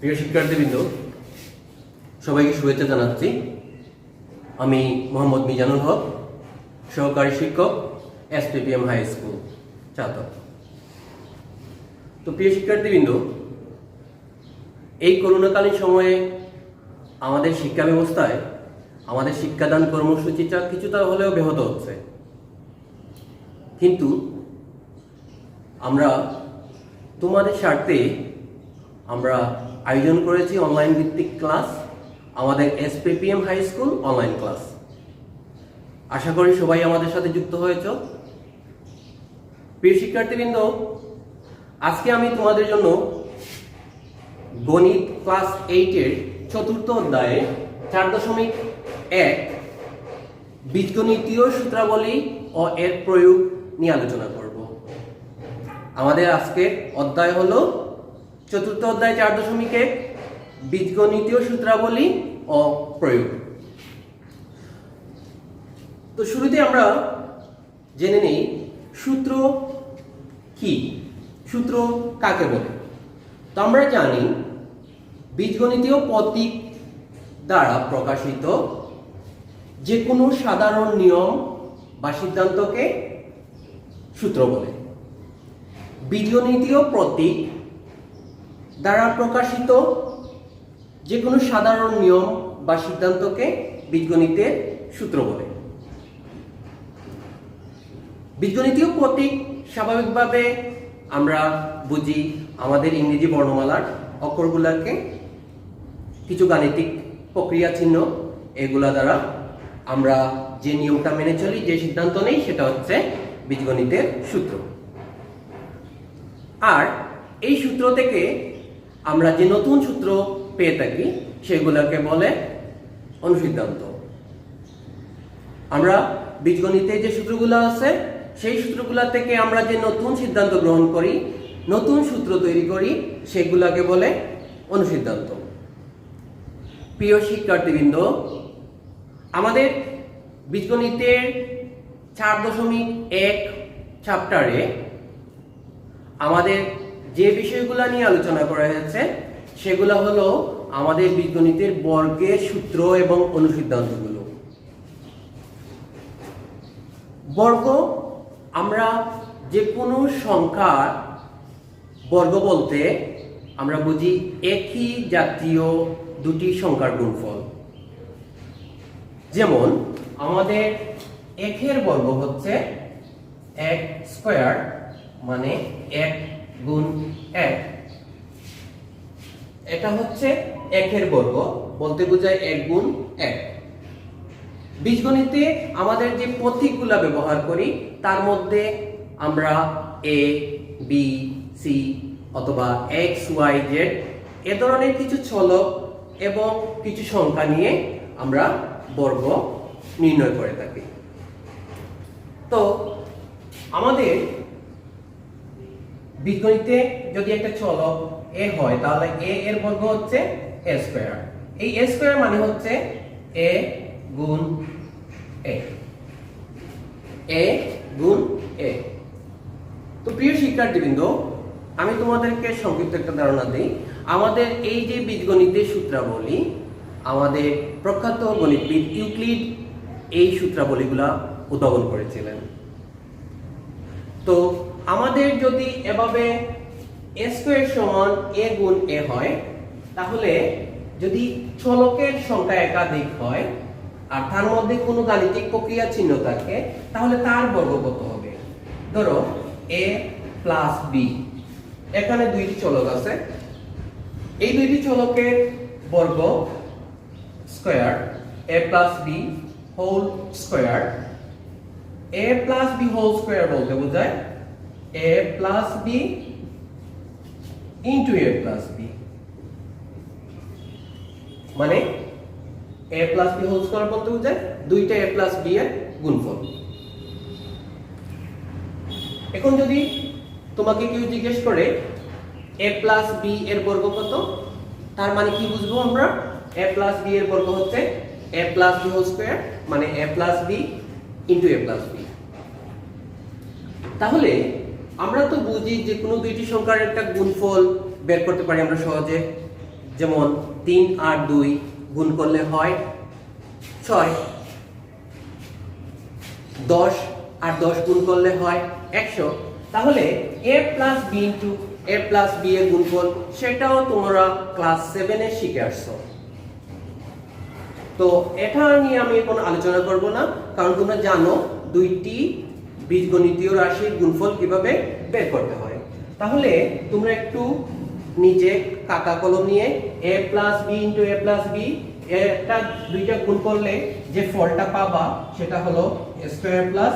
প্রিয় শিক্ষার্থীবৃন্দ, সবাইকে শুভেচ্ছা জানাচ্ছি। আমি মোহাম্মদ মিজানুল হক, সহকারী শিক্ষক, এসপিপিএম হাই স্কুল চাতক। তো প্রিয় শিক্ষার্থীবৃন্দ, এই করোনাকালীন সময়ে আমাদের শিক্ষা ব্যবস্থায় আমাদের শিক্ষাদান কর্মসূচিটা কিছুটা হলেও ব্যাহত হচ্ছে, কিন্তু আমরা তোমাদের স্বার্থে আমরা আয়োজন করেছি অনলাইন ভিত্তিক ক্লাস, আমাদের এসপিপিএম হাই স্কুল অনলাইন ক্লাস। আশা করি সবাই আমাদের সাথে যুক্ত হয়েছ। প্রিয় শিক্ষার্থীবৃন্দ, আজকে আমি তোমাদের জন্য গণিত ক্লাস 8-এর চতুর্থ অধ্যায়ে 4.1 বীজগণিতীয় সূত্রাবলী ও এর প্রয়োগ নিয়ে আলোচনা করব। আমাদের আজকের অধ্যায় হলো চতুর্থ অধ্যায় 4.1 বীজগণিতীয় সূত্রাবলী ও প্রয়োগ। তো শুরুতে আমরা জেনে নেই সূত্র কি, সূত্র কাকে বলে। তো আমরা জানি বীজগণিতীয় প্রতীক দ্বারা প্রকাশিত যে কোনো সাধারণ নিয়ম বা সিদ্ধান্তকে সূত্র বলে। বীজগণিতীয় প্রতীক দ্বারা প্রকাশিত যে কোনো সাধারণ নিয়ম বা সিদ্ধান্তকে বীজগণিতের সূত্র বলে। বীজগণিতীয় প্রতীক স্বাভাবিকভাবে আমরা বুঝি আমাদের ইংরেজি বর্ণমালার অক্ষরগুলোকে কিছু গাণিতিক প্রক্রিয়া চিহ্ন, এগুলা দ্বারা আমরা যে নিয়মটা মেনে চলি, যে সিদ্ধান্ত নেই, সেটা হচ্ছে বীজগণিতের সূত্র। আর এই সূত্র থেকে আমরা যে নতুন সূত্র পেয়ে থাকি সেগুলোকে বলে অনুসিদ্ধান্ত। আমরা বীজগণিতে যে সূত্রগুলো আছে সেই সূত্রগুলো থেকে আমরা যে নতুন সিদ্ধান্ত গ্রহণ করি, নতুন সূত্র তৈরি করি, সেগুলোকে বলে অনুসিদ্ধান্ত। প্রিয় শিক্ষার্থীবৃন্দ, আমাদের বীজগণিতের 4.1 চ্যাপ্টারে আমাদের যে বিষয়গুলো নিয়ে আলোচনা করা হয়েছে সেগুলো হলো আমাদের বীজগণিতের বর্গের সূত্র এবং অনুসিদ্ধান্তগুলো। বর্গ, আমরা যে কোনো সংখ্যার বর্গ বলতে আমরা বুঝি একই জাতীয় দুটি সংখ্যার গুণফল। যেমন আমাদের একের বর্গ হচ্ছে 1 স্কয়ার, মানে 1 গুণ 1। এটা হচ্ছে একের বর্গ বলতে বোঝায় 1 গুণ 1। বীজগণিতে আমাদের যে প্রতীকগুলো ব্যবহার করি তার মধ্যে আমরা a, b, c অথবা x, y, z এ ধরনের কিছু চলক এবং কিছু সংখ্যা নিয়ে আমরা বর্গ নির্ণয় করে থাকি। তো আমাদের বীজগণিতে যদি একটা চলক a হয় তাহলে a এর বর্গ হচ্ছে a স্কয়ার। এই a স্কয়ার মানে হচ্ছে a গুণ a, a গুণ a। তো প্রিয় শিক্ষার্থীবৃন্দ, আমি তোমাদেরকে সংক্ষিপ্ত একটা ধারণা দিই। আমাদের এই যে বীজগণিতের সূত্রাবলী, আমাদের প্রখ্যাত গণিতবিদ ইউক্লিড এই সূত্রাবলীগুলা উদ্ভাবন করেছিলেন। তো আমাদের যদি এভাবে a স্কয়ার সমান a গুণ a হয়, তাহলে যদি চলকের সংখ্যা একাধিক হয় আর তার মধ্যে কোনো গাণিতিক প্রক্রিয়া চিহ্ন থাকে, তাহলে তার বর্গ কত হবে? ধরো a প্লাস b, এখানে দুইটি চলক আছে, এই দুইটি চলকের বর্গ square a plus b whole square. a plus b whole square বলতে বোঝায় a plus b into a plus b, মানে a plus b whole square বলতে বোঝায় দুইটা a প্লাস b এর গুণফল। এখন যদি তোমাকে কেউ জিজ্ঞেস করে a প্লাস b এর বর্গ কত, তার মানে কি বুঝবো আমরা? a প্লাস b এর বর্গ হচ্ছে a plus b whole square, মানে a plus b into a plus b। তাহলে আমরা তো বুঝি যে কোনো দুইটি সংখ্যার একটা গুণফল বের করতে পারি আমরা সহজে। যেমন 3 আর 2 গুণ করলে হয় 6, 10 আর 10 গুণ করলে হয় 100। তাহলে a plus b into a plus b এর গুণফল সেটাও তোমরা ক্লাস 7 এ শিখে আসছো। তো এটা নিয়ে আমি কোনো আলোচনা করব না, কারণ তোমরা জানো দুইটি বীজগণিতীয় রাশির গুণফল কিভাবে বের করতে হয়। তাহলে তোমরা একটু নিজে খাতা কলম নিয়ে a plus b into a plus b এটা দুইটা গুণ করলে যে ফলটা পাবা সেটা হলো a square plus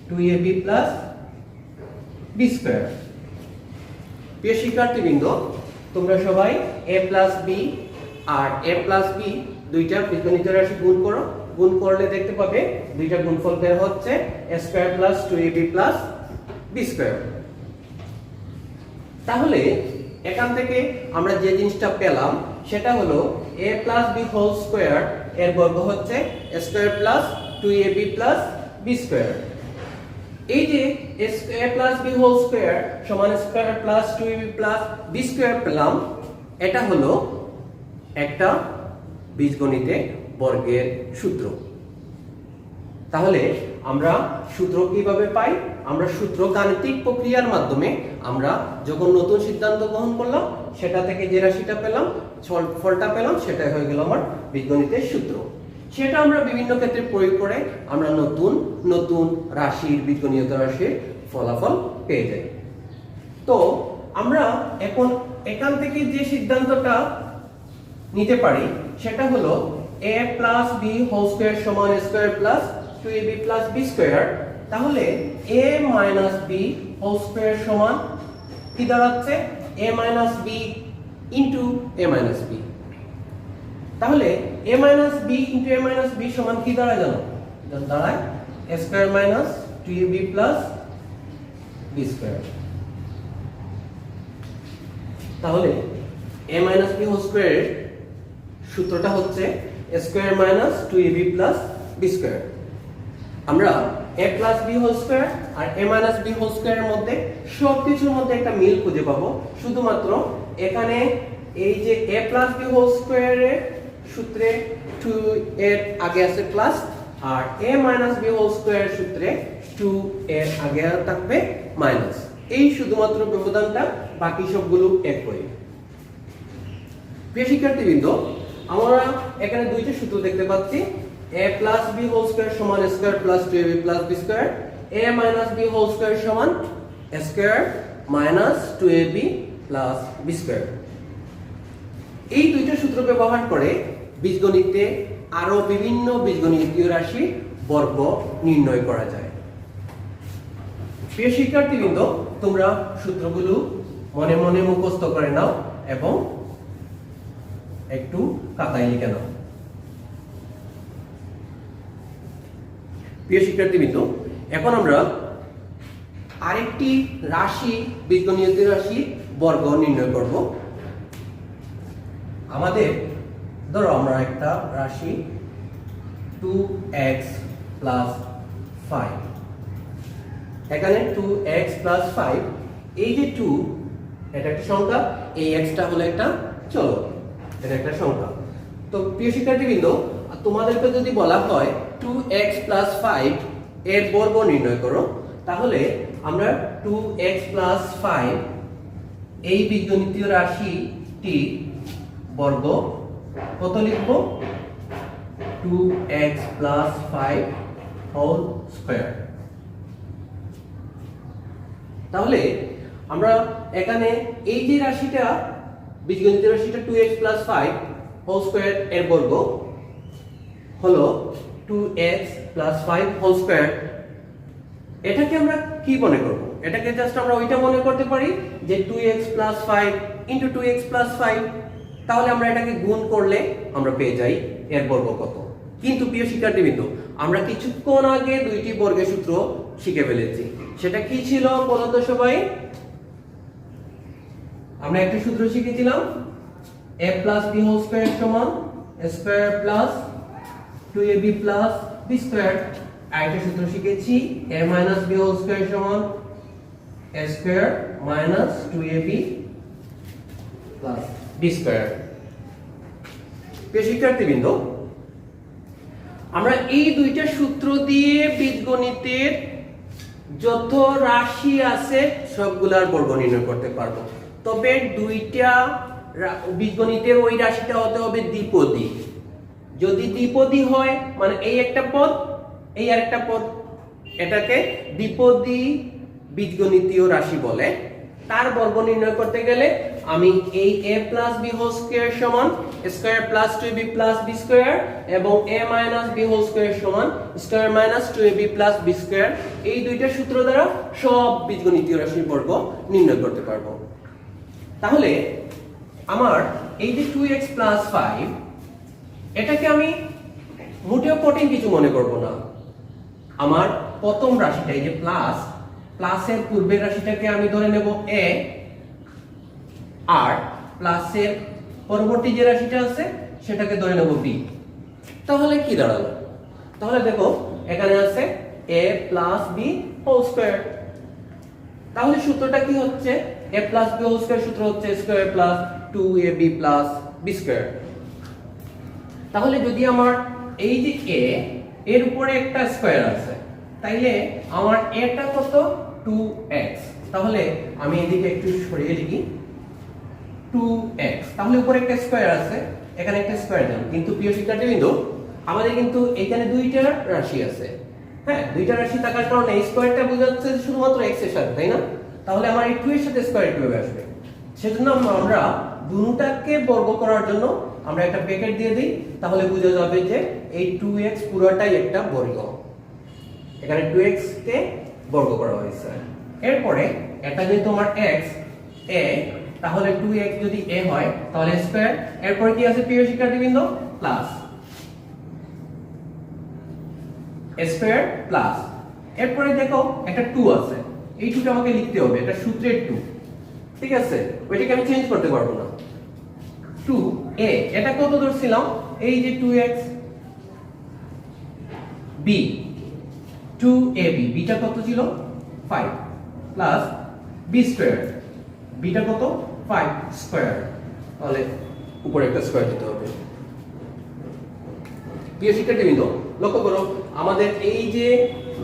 2ab plus b square. প্রিয় শিক্ষার্থীবৃন্দ, তোমরা সবাই a প্লাস b আর a প্লাস b দুইটা বীজগণিতীয় রাশি গুণ করো। গুণ করলে দেখতে পাবে দুইটা গুণফল বের হচ্ছে a square plus 2ab plus b square. তাহলে এখান থেকে আমরা যে জিনিসটা পেলাম সেটা হলো a plus b whole square এর বর্গ হচ্ছে a square plus 2ab plus b square. এই যে a plus b whole square সমান square plus 2ab plus b square পেলাম, এটা হলো একটা বীজগণিতে বর্গের সূত্র। তাহলে আমরা সূত্র কিভাবে পাই? আমরা সূত্র গাণিতিক প্রক্রিয়ার মাধ্যমে আমরা যখন নতুন সিদ্ধান্ত গ্রহণ করলাম সেটা থেকে যে রাশিটা পেলাম, ফলটা পেলাম, সেটাই হয়ে গেল আমার বীজগণিতের সূত্র। সেটা আমরা বিভিন্ন ক্ষেত্রে প্রয়োগ করে আমরা নতুন নতুন রাশির বীজগণিত রাশির ফলাফল পেয়ে যাই। তো আমরা এখন এখান থেকে যে সিদ্ধান্তটা নিতে পারি সেটা হলো a plus b whole square সমান a square plus 2ab plus b square. তাহলে a minus b whole square সমান কি দাঁড়াচ্ছে? a minus b into a minus b। তাহলে a minus b into a minus b সমান কি দাঁড়ায় জানো? দাঁড়ায় a square minus 2ab plus b square. তাহলে a মাইনাস b হোল স্কয়ারের সূত্রটা হচ্ছে a square minus 2ab plus b square. আমরা a plus b whole square আর a মাইনাস b হোল স্কয়ারের মধ্যে সবকিছুর মধ্যে একটা মিল খুঁজে পাবো। শুধুমাত্র এখানে এই যে a প্লাস b হোল স্কয়ারের সূত্রে 2 এর আগে আছে প্লাস, আর a মাইনাস b হোল স্কয়ারের সূত্রে 2 এর আগে থাকবে মাইনাস। এই শুধুমাত্র ব্যবধানটা, বাকি সবগুলো একই। প্রিয় শিক্ষার্থীবৃন্দ, আমরা এখানে দুইটা সূত্র দেখতে পাচ্ছি, a plus b whole square সমান a square plus 2ab plus b square, a minus b whole square সমান a square minus 2ab plus b square. এই দুইটা সূত্র ব্যবহার করে বীজগণিতে আরো বিভিন্ন বীজগণিতীয় রাশি বর্গ নির্ণয় করা যায়। প্রিয় শিক্ষার্থীবৃন্দ, তোমরা সূত্রগুলো মনে মনে মুখস্থ করে নাও এবং একটু খাতায় লিখে নাও। প্রিয় শিক্ষার্থীবৃন্দ, এখন আমরা আরেকটি রাশি, বীজগণিতীয় রাশি বর্গ নির্ণয় করব। আমাদের ধরো আমরা একটা রাশি 2x প্লাস 5, এখানে 2x প্লাস 5, এই যে 2 এটা একটা সংখ্যা, এই x টা হলো একটা চলক, এটা একটা সংখ্যা। তো প্রিয় শিক্ষার্থীবৃন্দ, তোমাদেরকে যদি বলা হয় 2x প্লাস 5 এর বর্গ নির্ণয় করো, তাহলে আমরা 2x প্লাস 5 এই বীজগণিতীয় রাশিটি বর্গ কত লিখব? 2x plus 5 whole square. তাহলে আমরা এখানে এই যে রাশিটা, বীজগণিতীয় রাশিটা 2x প্লাস 5 হোল স্কয়ার এর বর্গ হলো 2x প্লাস 5 হোল স্কয়ার। এটাকে আমরা কি মনে করব? এটাকে জাস্ট আমরা ওইটা মনে করতে পারি যে 2x plus 5 into 2x plus 5। তাহলে আমরা এটাকে গুণ করলে আমরা পেয়ে যাই এর বর্গ কত। কিন্তু প্রিয় শিক্ষার্থীবৃন্দ, আমরা কিছুক্ষণ আগে দুইটি বর্গের সূত্র শিখে ফেলেছি। সেটা কি ছিল বলো তো সবাই? আমরা একটা সূত্র শিখেছিলাম, a plus b whole square সমান a square plus 2ab plus b square. আরেকটা সূত্র শিখেছি, a minus b whole square সমান a square minus 2ab plus b B square. প্রিয় শিক্ষার্থীবৃন্দ, আমরা এই দুইটা সূত্র দিয়ে বীজগণিতের যত রাশি আছে সবগুলার বর্গ নির্ণয় করতে পারবো। তবে দুইটা বীজগণিতের ওই রাশিটা হতে হবে দ্বিপদী। যদি দ্বিপদী হয় মানে এই একটা পদ এই আরেকটা পদ, এটাকে দ্বিপদী বীজগণিতীয় রাশি বলে। তার বর্গ নির্ণয় করতে গেলে আমি এই a plus b whole square সমান square plus 2ab plus b square এবং a minus b whole square সমান square minus 2ab plus b square, এই দুইটা সূত্র দ্বারা সব বীজগণিতীয় রাশির বর্গ নির্ণয় করতে পারবো। তাহলে আমার এই যে 2x প্লাস 5, এটাকে আমি মোটেও কঠিন কিছু মনে করব না। আমার প্রথম রাশিটা এই যে প্লাসের পূর্বের রাশিটাকে আমি ধরে নেব a, আর প্লাসের পরবর্তী যে রাশিটা আছে সেটাকে ধরে নেব b। তাহলে কি দাঁড়ালো? তাহলে দেখো এখানে আছে a plus b whole square. তাহলে সূত্রটা কি হচ্ছে? a plus b whole square সূত্র হচ্ছে square plus 2ab plus b square. তাহলে যদি আমার এই যে a এর উপরে একটা স্কয়ার আছে, তাইলে আমার এটা কত? 2x। তাহলে আমি এদিকে একটু সরিয়ে লিখি 2x। তাহলে উপরে একটা স্কয়ার আছে, এখানে একটা স্কয়ার দেন। কিন্তু প্রিয় শিক্ষার্থীবৃন্দ, আমাদের কিন্তু এখানে দুইটা রাশি আছে। হ্যাঁ, দুইটা রাশি থাকার কারণে এই স্কয়ারটা বোঝাচ্ছে শুধুমাত্র x এর সাথে, তাই না? তাহলে আমার এই 2 এর সাথে স্কয়ার কিভাবে আসবে? সেজন্য আমরা দুটোটাকে বর্গ করার জন্য আমরা একটা ব্র্যাকেট দিয়ে দিই। তাহলে বোঝা যাবে যে এই 2x পুরোটাই একটা বর্গ। এখানে 2x কে বর্গ করা হয়েছে। এরপরে এটা যেহেতু আমার x a, তাহলে 2x যদি a হয় তাহলে স্কয়ার। এরপরে কি আছে প্রিয় শিক্ষার্থীবৃন্দ? Plus square plus. এরপরে দেখো একটা 2 আছে, এই 2টা আমাকে লিখতে হবে, এটা সূত্রের 2, ঠিক আছে? ওইটাকে আমি চেঞ্জ করতে পারবো না। 2a, এটা কত ধরছিলাম? এই যে 2x, b 2ab, বিটা কত ছিল? 5 প্লাস b স্কয়ার, বিটা কত? 5 স্কয়ার। তাহলে উপরে একটা স্কয়ার দিতে হবে। প্রিয় শিক্ষার্থীবৃন্দ, লক্ষ্য করো আমাদের এই যে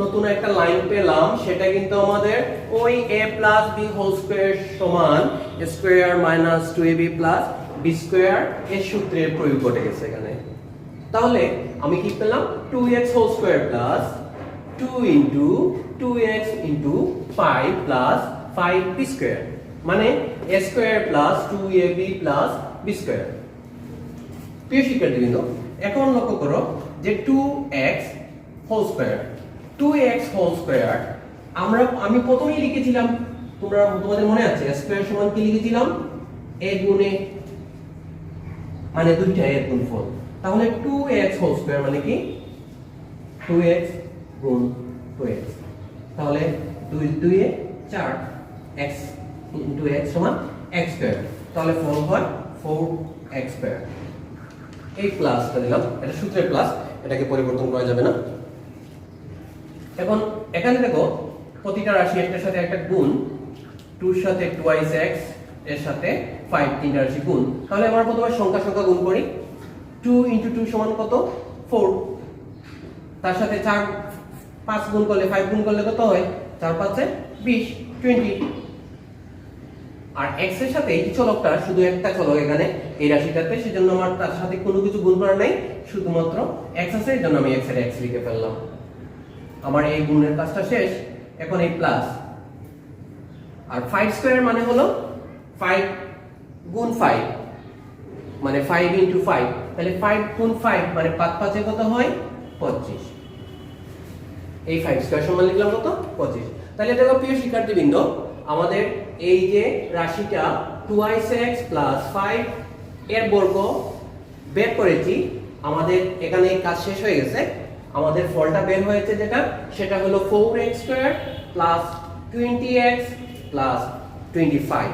নতুন একটা লাইন পেলাম, সেটা কিন্তু আমাদের ওই a plus b whole square সমান square minus 2ab plus b square এর সূত্রের প্রয়োগ ঘটে গেছে এখানে। তাহলে আমি কি পেলাম? 2x whole square plus 2 into 2x into 5 plus 5b square, মানে a square plus 2ab plus b square. প্রিয় শিক্ষার্থীবৃন্দ, এখন লক্ষ্য করো যে 2x whole square, 2x whole square আমি প্রথমেই লিখেছিলাম, তোমাদের মনে আছে স্কয়ার সমান কি লিখেছিলাম? a গুণে, মানে দুইটা এর গুণফল। তাহলে 2x হোল স্কয়ার মানে কি? 2x গুণ 2x। তাহলে 2 2 এ 4, x ইনটু x সমান x স্কয়ার। তাহলে ফল হয় 4x স্কয়ার। এই প্লাসটা দিলাম, এটা সূত্রের প্লাস, এটাকে পরিবর্তন করা যাবে না। এখন এখানে দেখো প্রতিটা রাশি একটার সাথে একটা গুণ, 2 এর সাথে twice x, এর সাথে 5, তিনটা রাশি গুণ। তাহলে আমরা প্রথমে সংখ্যা গুণ করি। 2 ইনটু 2 সমান কত? 4। তার সাথে 4 5 গুণ করলে 5 গুণ করলে কত হয়? 4 5 এ 20, 20। আর x এর সাথে এই চলকটা শুধু একটা চলক এখানে এই রাশিটাতে, সেজন্য আমার তার সাথে কোনো কিছু গুণ করা নাই, শুধুমাত্র x আছে, এজন্য আমি x এর x লিখে ফেললাম। আমার এই গুণের কাজটা শেষ। এখন এই প্লাস আর 5 স্কয়ার মানে হলো 5 গুণ 5, মানে 5 ইনটু 5। তাহলে 5 গুণ 5 মানে 5 5 এ কত হয়? 25। এই 5 স্কয়ার সমান লিখলাম কত? 25। তাহলে দেখো প্রিয় শিক্ষার্থীবৃন্দ, আমাদের এই যে রাশিটা 2x প্লাস 5 এর বর্গ বের করেছি, আমাদের এখানে কাজ শেষ হয়ে গেছে। আমাদের ফলটা বের হয়েছে যেটা, সেটা হলো 4x square plus 20x plus 25।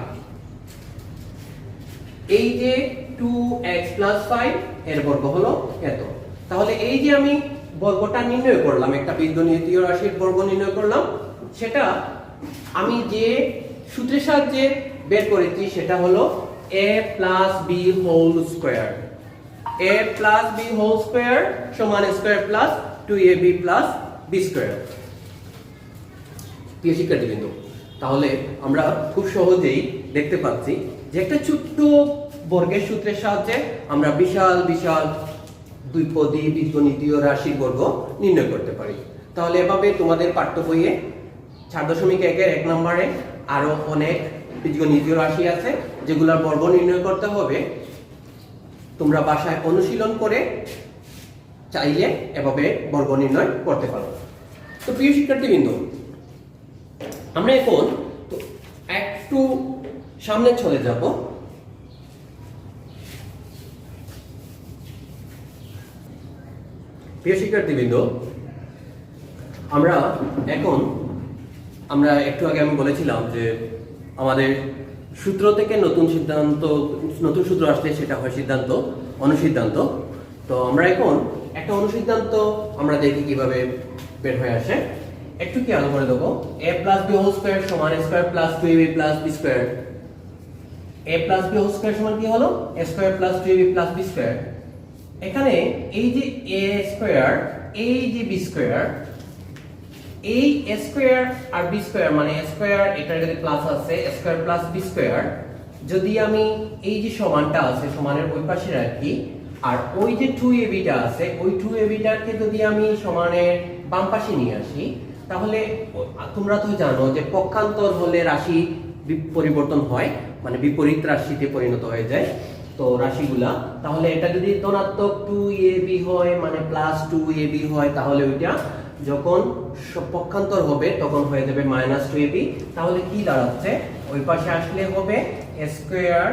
এই যে 2x প্লাস 5 এর বর্গ হলো এত। তাহলে এই যে আমি বর্গটা নির্ণয় করলাম, একটা বীজগণিতীয় রাশির বর্গ নির্ণয় করলাম, সেটা আমি যে সূত্রের সাহায্যে বের করেছি সেটা হলো a plus b whole square, a plus b whole square সমান square plus 2ab plus b square। প্রিয় শিক্ষার্থীবৃন্দ, তাহলে আমরা খুব সহজেই দেখতে পাচ্ছি যে একটা ছোট্ট বর্গের সূত্রের সাহায্যে আমরা বিশাল বিশাল দ্বিপদী বীজগণিতীয় রাশির বর্গ নির্ণয় করতে পারি। তাহলে এভাবে তোমাদের পাঠ্য বইয়ে 4.1 এর 1 নম্বরে আরো অনেক বীজগণিতীয় রাশি আছে যেগুলোর বর্গ নির্ণয় করতে হবে। তোমরা বাসায় অনুশীলন করে চাইলে এভাবে বর্গ নির্ণয় করতে পারো। তো প্রিয় শিক্ষার্থীবৃন্দ, আমরা এখন একটু সামনে চলে যাব। প্রিয় শিক্ষার্থীবৃন্দ, আমরা একটু আগে আমি বলেছিলাম যে আমাদের সূত্র থেকে নতুন সূত্র আসলে সেটা হয় সিদ্ধান্ত, অনুসিদ্ধান্ত। তো আমরা এখন একটা অনুসিদ্ধান্ত আমরা দেখি কিভাবে বের হয়ে আসে। একটু কি আলো করে দেবো। a plus b whole square সমান a square plus 2ab plus b square। a plus b whole square সমান কি হলো? a square plus 2ab plus b square। এখানে এই যে a square, এই যে b square, এই a square R b square মানে a square, এটার যদি প্লাস আছে a square plus b square, যদি আমি এই যে সমানটা আছে সমানের ওই পাশে রাখি আর ওই যে 2ab টা আছে ওই 2ab টাকে যদি আমি সমানের বাম পাশে নিয়ে আসি, তাহলে তোমরা তো জানো যে পক্ষান্তর হলে রাশি পরিবর্তন হয়, মানে বিপরীত রাশিতে পরিণত হয়ে যায় তো রাশিগুলা। তাহলে এটা যদি ধনাত্মক 2ab হয় মানে প্লাস 2ab হয়, তাহলে ওইটা যখন পক্ষান্তর হবে তখন হয়ে যাবে মাইনাস 2ab। তাহলে কি দাঁড়াচ্ছে? ওই পাশে আসলে হবে a স্কয়ার,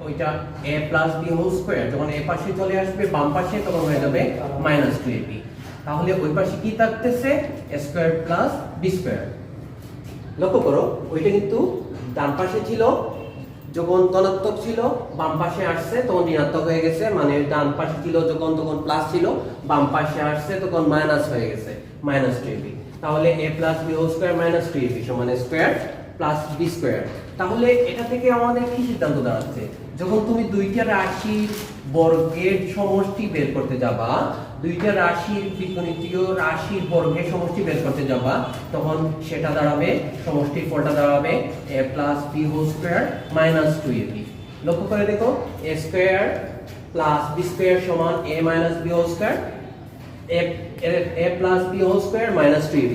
ওইটা a plus b whole square, যখন এই পাশে চলে আসবে বাম পাশে তখন হয়ে যাবে মাইনাস 2ab। তাহলে ওই পাশে কি থাকতেছে? a square plus b square. লক্ষ্য করো, ওইটা কিন্তু ডান পাশে ছিল যখন ধনাত্মক ছিল, বাম পাশে আসছে তখন ঋণাত্মক হয়ে গেছে, মানে ডান পাশে ছিল যখন তখন প্লাস ছিল, বাম পাশে আসছে তখন মাইনাস হয়ে গেছে, মাইনাস 2ab। তাহলে a plus b whole square minus 2ab সমান স্কয়ার প্লাস b স্কয়ার। তাহলে এটা থেকে আমাদের কি সিদ্ধান্ত দাঁড়াচ্ছে? যখন তুমি দুইটা রাশির বর্গের সমষ্টি বের করতে যাবা, দুইটা রাশির বীজগণিতীয় রাশির বর্গের সমষ্টি বের করতে যাবা, তখন সেটা দাঁড়াবে, সমষ্টির ফলটা দাঁড়াবে a plus b whole square minus 2ab। লক্ষ্য করে দেখো, a square plus b square সমান a minus b whole square, a plus b whole square minus 2ab।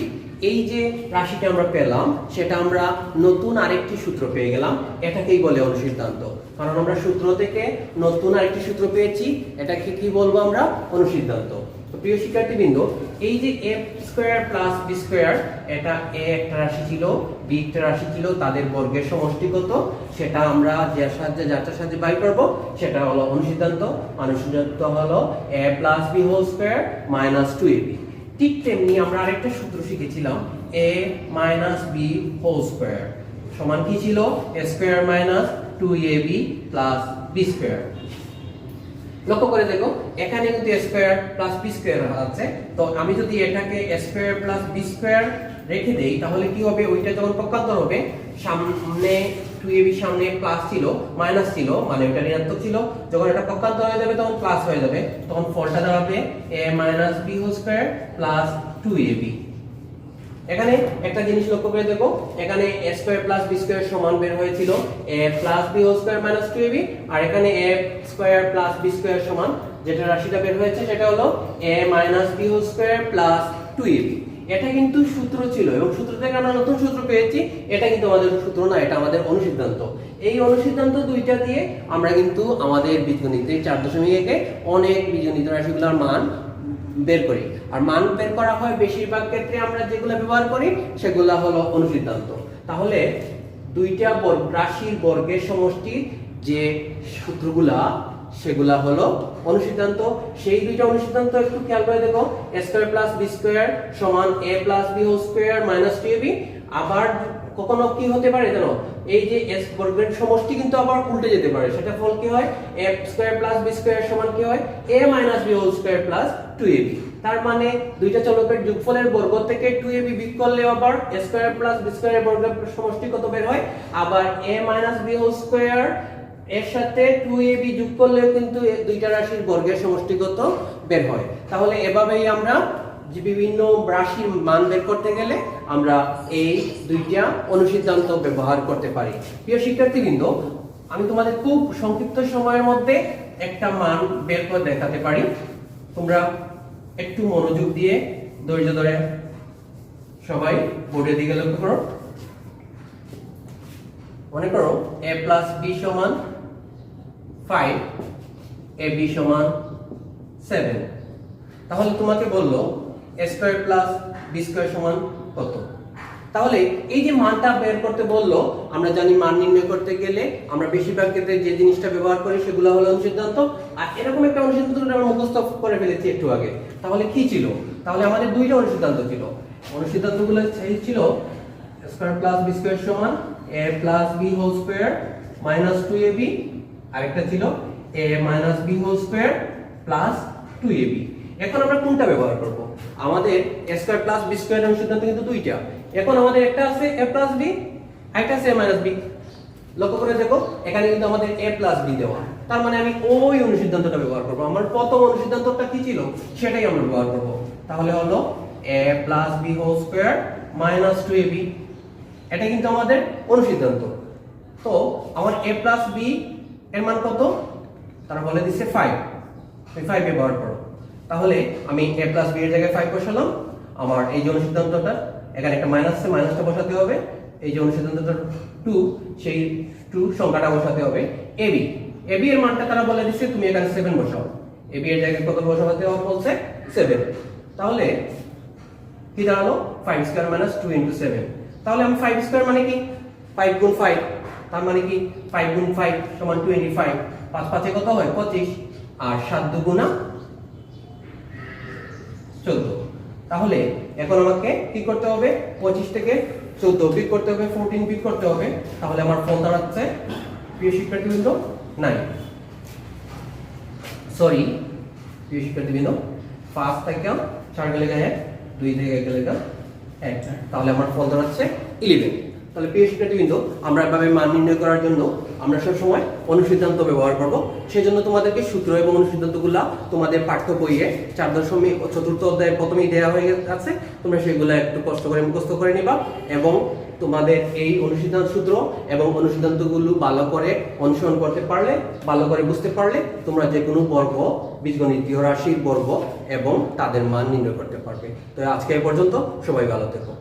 এই যে রাশিটা আমরা পেলাম সেটা আমরা নতুন আরেকটি সূত্র পেয়ে গেলাম, এটাকেই বলে অনুসিদ্ধান্ত। কারণ আমরা সূত্র থেকে নতুন আরেকটি সূত্র পেয়েছি, এটাকে কি বলবো আমরা? অনুসিদ্ধান্ত। তো প্রিয় শিক্ষার্থীবৃন্দ, এই যে a square plus b square, এটা a একটা রাশি ছিল, b একটা রাশি ছিল, তাদের বর্গের সমষ্টি কত সেটা আমরা যার সাহায্যে বাই করব, সেটা হলো অনুসিদ্ধান্ত। অনুসিদ্ধান্ত হলো a plus b whole square minus 2ab। ঠিক তেমনি আমরা আরেকটা সূত্র শিখেছিলাম, a minus b whole square সমান কি ছিল? a square minus 2ab plus b square. লক্ষ্য করে দেখো, এখানে কিন্তু a square plus b square আছে, তো আমি যদি এটাকে a square plus b square রেখে দেই তাহলে কি হবে? ওইটা যখন পক্ষান্তর হবে, সামনে 2ab সামনে প্লাস ছিল, মাইনাস ছিল, মানে ওটা ঋণাত্মক ছিল, যখন এটা পক্ষান্তর হয়ে যাবে তখন প্লাস হয়ে যাবে, তখন ফলটা দাঁড়াবে a minus b whole square plus 2ab। এখানে একটা জিনিস লক্ষ্য করে দেখো, এখানে a square plus b square সমান বের হয়েছিল a plus b whole square minus 2ab, আর এখানে a square plus b square সমান যেটা রাশিটা বের হয়েছে সেটা হলো a minus b whole square plus 2ab। এটা কিন্তু সূত্র ছিল এবং সূত্র থেকে আমরা নতুন সূত্র পেয়েছি, এটা কিন্তু আমাদের সূত্র না, এটা আমাদের অনুসিদ্ধান্ত। এই অনুসিদ্ধান্ত দুইটা দিয়ে আমরা কিন্তু আমাদের বীজগণিতে 4.1 অনেক বীজগণিত রাশিগুলোর মান বের করি। আর মান বের করা হয় বেশিরভাগ ক্ষেত্রে আমরা যেগুলো ব্যবহার করি সেগুলো হলো অনুসিদ্ধান্ত। তাহলে দুইটা রাশির বর্গের সমষ্টির যে সূত্রগুলা সেগুলা হলো অনুসিদ্ধান্ত। সেই দুইটা অনুসিদ্ধান্ত একটু খেয়াল করে দেখো, a square plus b square সমান a plus b whole square minus 2ab। আবার কখনো কি হতে পারে জানো, এই যে s বর্গের সমষ্টি কিন্তু আবার উল্টে যেতে পারে, সেটা ফল কি হয়? a square plus b square সমান কি হয়? a minus b whole square plus 2ab। তার মানে দুইটা চলকের যোগফলের বর্গ থেকে 2ab বিয়োগ করলে আবার a স্কয়ার প্লাস b স্কয়ারের বর্গের সমষ্টি কত বের হয়? আবার a minus b whole square এর সাথে 2ab যোগ করলে কিন্তু দুইটা রাশির বর্গের সমষ্টিগত বের হয়। তাহলে এভাবেই আমরা যে বিভিন্ন রাশির মান বের করতে গেলে আমরা এই দুইটা অনুসিদ্ধান্ত ব্যবহার করতে পারি। প্রিয় শিক্ষার্থীবৃন্দ, আমি তোমাদের খুব সংক্ষিপ্ত সময়ের মধ্যে একটা মান বের করে দেখাতে পারি। তোমরা একটু মনোযোগ দিয়ে ধৈর্য ধরে সবাই বোর্ডের দিকে লক্ষ্য করো। মনে করো a প্লাস b সমান 5, ab সমান 7। তাহলে তোমাকে বললো a square plus b square সমান কত? তাহলে এই যে মানটা বের করতে বললো, আমরা জানি মান নির্ণয় করতে গেলে আমরা বেশিরভাগ ক্ষেত্রে যে জিনিসটা ব্যবহার করি সেগুলো হলো অনুসিদ্ধান্ত। আর এরকম একটা অনুসিদ্ধান্ত আমরা মুখস্থ করে ফেলেছি একটু আগে। তাহলে কি ছিল? তাহলে আমাদের দুইটা অনুসিদ্ধান্ত ছিল। অনুসিদ্ধান্তগুলো ছিল স্কয়ার প্লাস b স্কয়ার সমান a plus b whole square minus 2ab, আরেকটা ছিল a minus b whole square plus 2ab। এখন আমরা কোনটা ব্যবহার করব? আমাদের a square plus b square অনুসিদ্ধান্ত কিন্তু দুইটা। এখন আমাদের একটা আছে a প্লাস b, আরেকটা আছে a মাইনাস b। লক্ষ্য করে দেখো, এখানে কিন্তু আমাদের a প্লাস b দেওয়া। তার মানে আমি ওই অনুসিদ্ধান্তটা ব্যবহার করব। আমার প্রথম অনুসিদ্ধান্তটা কি ছিল সেটাই আমরা ব্যবহার করব। তাহলে হলো a plus b whole square minus 2ab। এটা কিন্তু আমাদের অনুসিদ্ধান্ত। তো আমার a প্লাস b এর মান কত? তারা বলে দিচ্ছে 5। তুমি 5 ব্যবহার করো। তাহলে আমি a প্লাস b এর জায়গায় 5 বসালাম। আমার এই যে অনুসিদ্ধান্তটা, এখানে একটা মাইনাস আছে, মাইনাসটা বসাতে হবে। এই যে অনুসিদ্ধান্তটা 2, সেই 2 সংখ্যাটা বসাতে হবে। ab এর মানটা তারা বলে দিচ্ছে তুমি এখানে 7 বসাও। ab এর জায়গায় কত বসাতে হবে বলছে? 7। তাহলে কি দাঁড়ালো? 5 স্কয়ার মাইনাস 2 ইনটু 7। তাহলে আমি 5 স্কয়ার মানে কি? 5 গুণ 5, তার মানে কি 5 গুণ 5 সমান 25। 5 5 এ কত হয়? 25। আর 7 দুগুণা 14। তাহলে এখন আমাকে কি করতে হবে? 25 থেকে 14 বিয়োগ করতে হবে, 14 বিয়োগ করতে হবে। তাহলে আমার ফল দাঁড়াচ্ছে, প্রিয় শিক্ষার্থীবৃন্দ, 9। সরি প্রিয় শিক্ষার্থীবৃন্দ, 5 থেকে 4 গেলে 1, 2 থেকে গেলে 1, তাহলে আমার ফল দাঁড়াচ্ছে 11। তাহলে প্রিয় শিক্ষার্থীবৃন্দ, আমরা এভাবে মান নির্ণয় করার জন্য আমরা সব সময় অনুসিদ্ধান্ত ব্যবহার করব। সেজন্য তোমাদেরকে সূত্র এবং অনুসিদ্ধান্তগুলো তোমাদের পাঠ্য বইয়ে 4.4 অধ্যায়ের প্রথমেই দেওয়া হয়ে আছে। তোমরা সেগুলো একটু কষ্ট করে মুখস্থ করে নিবা এবং তোমাদের এই অনুসিদ্ধান্ত সূত্র এবং অনুসিদ্ধান্তগুলো ভালো করে অনুসরণ করতে পারলে, ভালো করে বুঝতে পারলে তোমরা যে কোনো বর্গ, বীজগণিতীয় রাশির বর্গ এবং তাদের মান নির্ণয় করতে পারবে। তো আজকে এই পর্যন্ত, সবাই ভালো থেকো।